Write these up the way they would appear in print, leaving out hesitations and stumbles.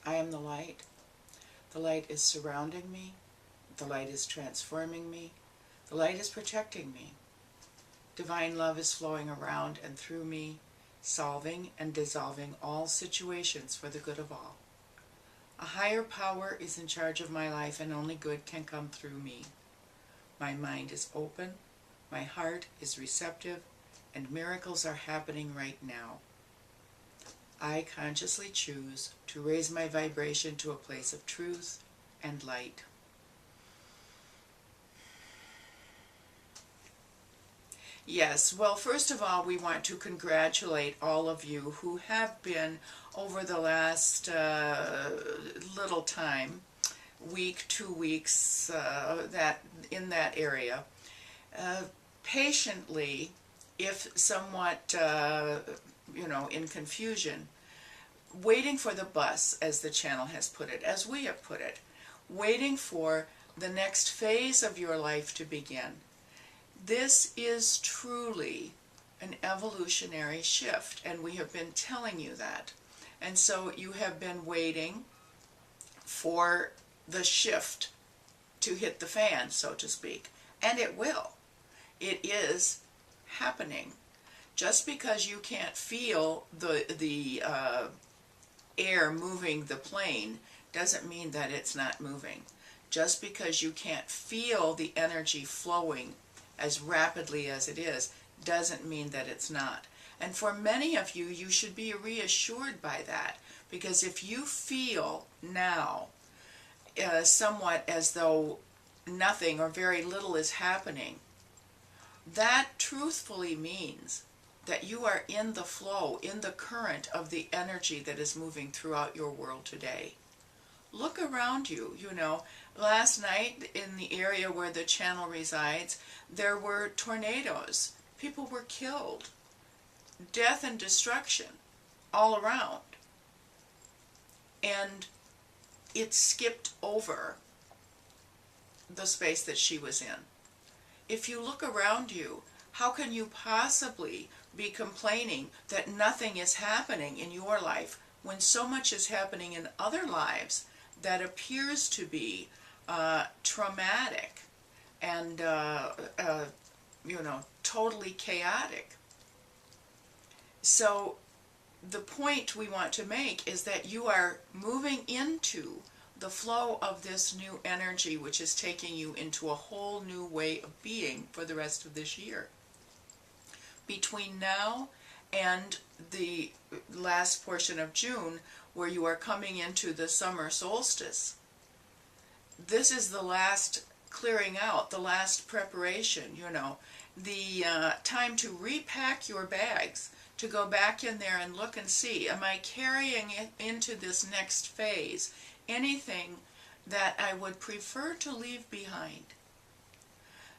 I am the light. The light is surrounding me. The light is transforming me. The light is protecting me. Divine love is flowing around and through me, solving and dissolving all situations for the good of all. A higher power is in charge of my life, and only good can come through me. My mind is open, my heart is receptive, and miracles are happening right now. I consciously choose to raise my vibration to a place of truth and light. Yes, well, first of all, we want to congratulate all of you who have been, over the last little time, week, 2 weeks, in that area, patiently, if somewhat, in confusion, waiting for the bus, as the channel has put it, as we have put it, waiting for the next phase of your life to begin. This is truly an evolutionary shift, and we have been telling you that. And so you have been waiting for the shift to hit the fan, so to speak. And it will. It is happening. Just because you can't feel the air moving the plane doesn't mean that it's not moving. Just because you can't feel the energy flowing as rapidly as it is doesn't mean that it's not. And for many of you, you should be reassured by that, because if you feel now somewhat as though nothing or very little is happening, that truthfully means that you are in the flow, in the current of the energy that is moving throughout your world today. Look around you. Last night in the area where the channel resides, there were tornadoes. People were killed. Death and destruction all around. And it skipped over the space that she was in. If you look around you, how can you possibly be complaining that nothing is happening in your life when so much is happening in other lives that appears to be traumatic and totally chaotic? So the point we want to make is that you are moving into the flow of this new energy, which is taking you into a whole new way of being for the rest of this year. Between now and the last portion of June, where you are coming into the summer solstice, this is the last clearing out, the last preparation, the time to repack your bags, to go back in there and look and see, am I carrying it into this next phase anything that I would prefer to leave behind?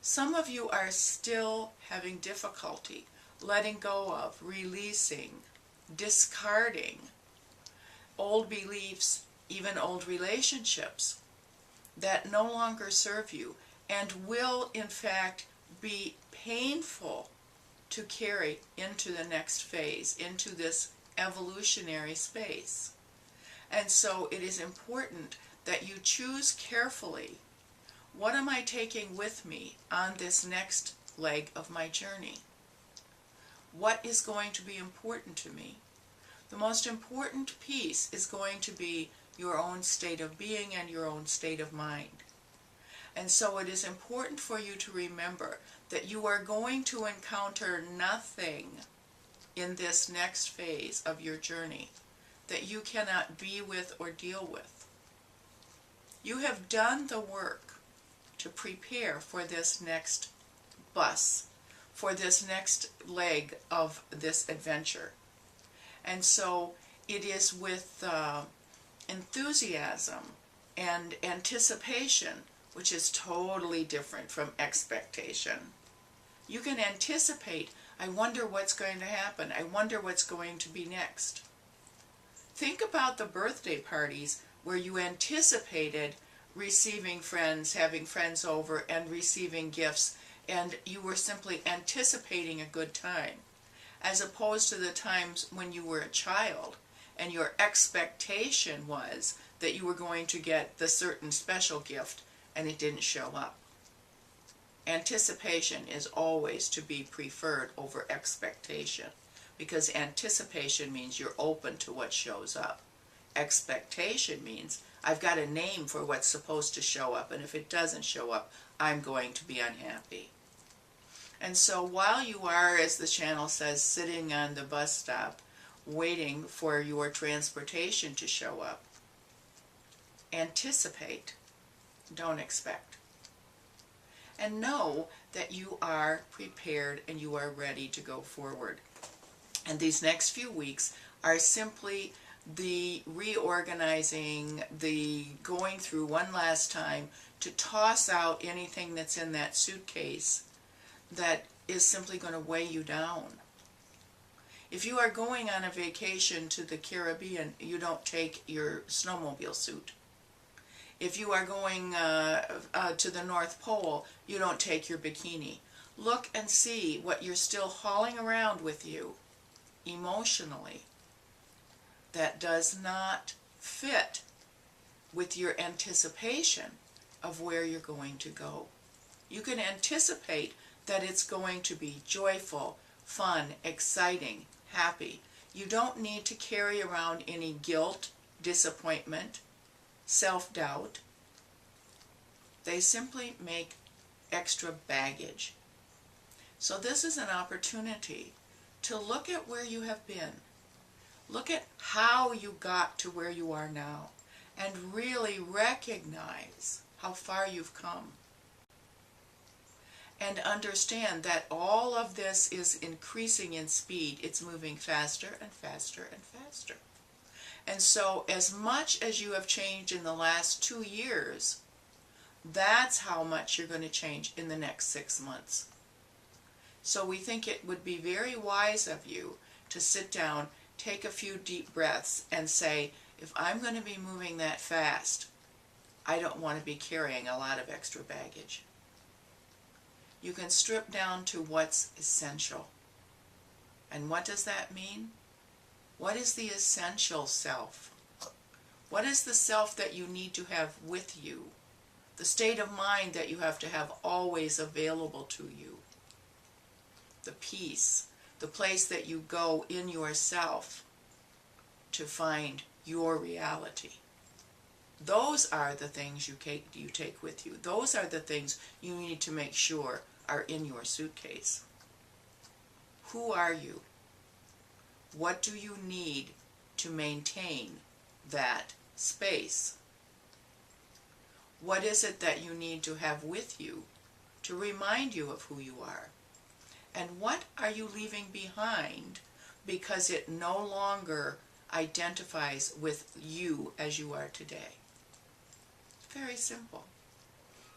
Some of you are still having difficulty letting go of, releasing, discarding old beliefs, even old relationships that no longer serve you and will in fact be painful to carry into the next phase, into this evolutionary space. And so it is important that you choose carefully, what am I taking with me on this next leg of my journey? What is going to be important to me? The most important piece is going to be your own state of being and your own state of mind. And so it is important for you to remember that you are going to encounter nothing in this next phase of your journey that you cannot be with or deal with. You have done the work to prepare for this next bus, for this next leg of this adventure. And so it is with enthusiasm and anticipation, which is totally different from expectation. You can anticipate, I wonder what's going to happen, I wonder what's going to be next. Think about the birthday parties where you anticipated receiving friends, having friends over, and receiving gifts, and you were simply anticipating a good time, as opposed to the times when you were a child and your expectation was that you were going to get the certain special gift and it didn't show up. Anticipation is always to be preferred over expectation, because anticipation means you're open to what shows up. Expectation means I've got a name for what's supposed to show up, and if it doesn't show up, I'm going to be unhappy. And so while you are, as the channel says, sitting on the bus stop waiting for your transportation to show up, anticipate, don't expect. And know that you are prepared and you are ready to go forward. And these next few weeks are simply the reorganizing, the going through one last time to toss out anything that's in that suitcase that is simply going to weigh you down. If you are going on a vacation to the Caribbean, you don't take your snowmobile suit. If you are going to the North Pole, you don't take your bikini. Look and see what you're still hauling around with you emotionally that does not fit with your anticipation of where you're going to go. You can anticipate that it's going to be joyful, fun, exciting, happy. You don't need to carry around any guilt, disappointment, self-doubt. They simply make extra baggage. So this is an opportunity to look at where you have been. Look at how you got to where you are now and really recognize how far you've come. And understand that all of this is increasing in speed. It's moving faster and faster and faster. And so as much as you have changed in the last 2 years, that's how much you're going to change in the next 6 months. So we think it would be very wise of you to sit down, take a few deep breaths, and say, if I'm going to be moving that fast, I don't want to be carrying a lot of extra baggage. You can strip down to what's essential. And what does that mean? What is the essential self? What is the self that you need to have with you? The state of mind that you have to have always available to you. The peace, the place that you go in yourself to find your reality. Those are the things you take with you. Those are the things you need to make sure are in your suitcase. Who are you? What do you need to maintain that space? What is it that you need to have with you to remind you of who you are? And what are you leaving behind because it no longer identifies with you as you are today? Very simple.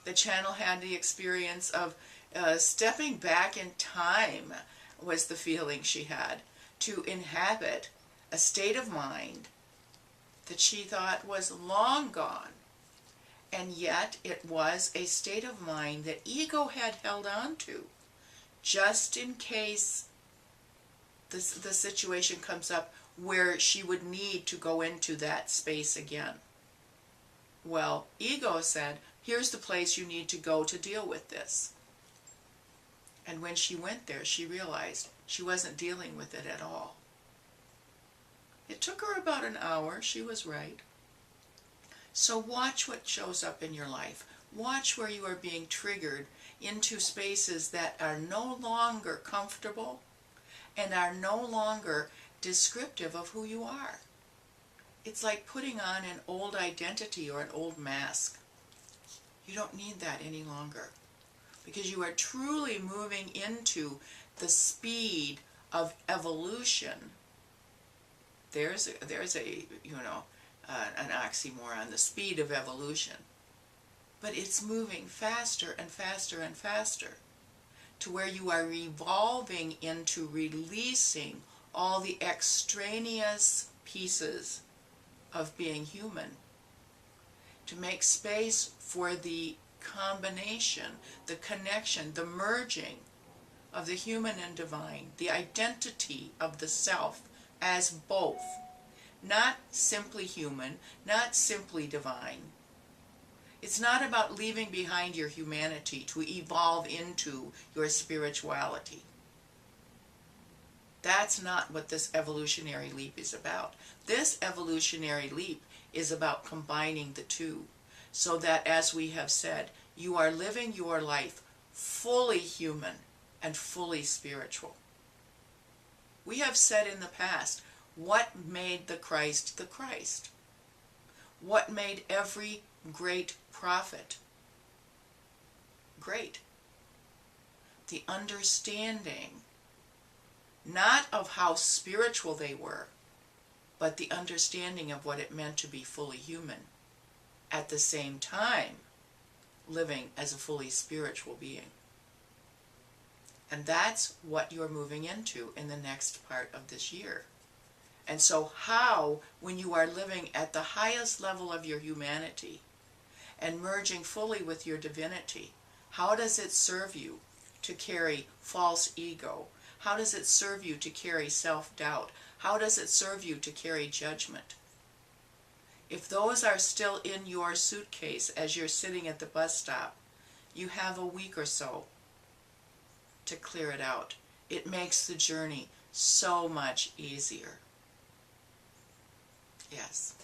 The channel had the experience of stepping back in time, was the feeling she had, to inhabit a state of mind that she thought was long gone. And yet it was a state of mind that ego had held on to, just in case the situation comes up where she would need to go into that space again. Well, ego said, here's the place you need to go to deal with this. And when she went there, she realized she wasn't dealing with it at all. It took her about an hour, she was right. So watch what shows up in your life. Watch where you are being triggered into spaces that are no longer comfortable and are no longer descriptive of who you are. It's like putting on an old identity or an old mask. You don't need that any longer, because you are truly moving into the speed of evolution. There's a an oxymoron, the speed of evolution. But it's moving faster and faster and faster to where you are evolving into releasing all the extraneous pieces of being human, to make space for the combination, the connection, the merging of the human and divine, the identity of the self as both, not simply human, not simply divine. It's not about leaving behind your humanity to evolve into your spirituality. That's not what this evolutionary leap is about. This evolutionary leap is about combining the two, so that, as we have said, you are living your life fully human and fully spiritual. We have said in the past, what made the Christ the Christ? What made every great prophet great? The understanding, not of how spiritual they were, but the understanding of what it meant to be fully human, at the same time living as a fully spiritual being. And that's what you're moving into in the next part of this year. And so how, when you are living at the highest level of your humanity and merging fully with your divinity, how does it serve you to carry false ego? How does it serve you to carry self-doubt? How does it serve you to carry judgment? If those are still in your suitcase as you're sitting at the bus stop, you have a week or so to clear it out. It makes the journey so much easier. Yes.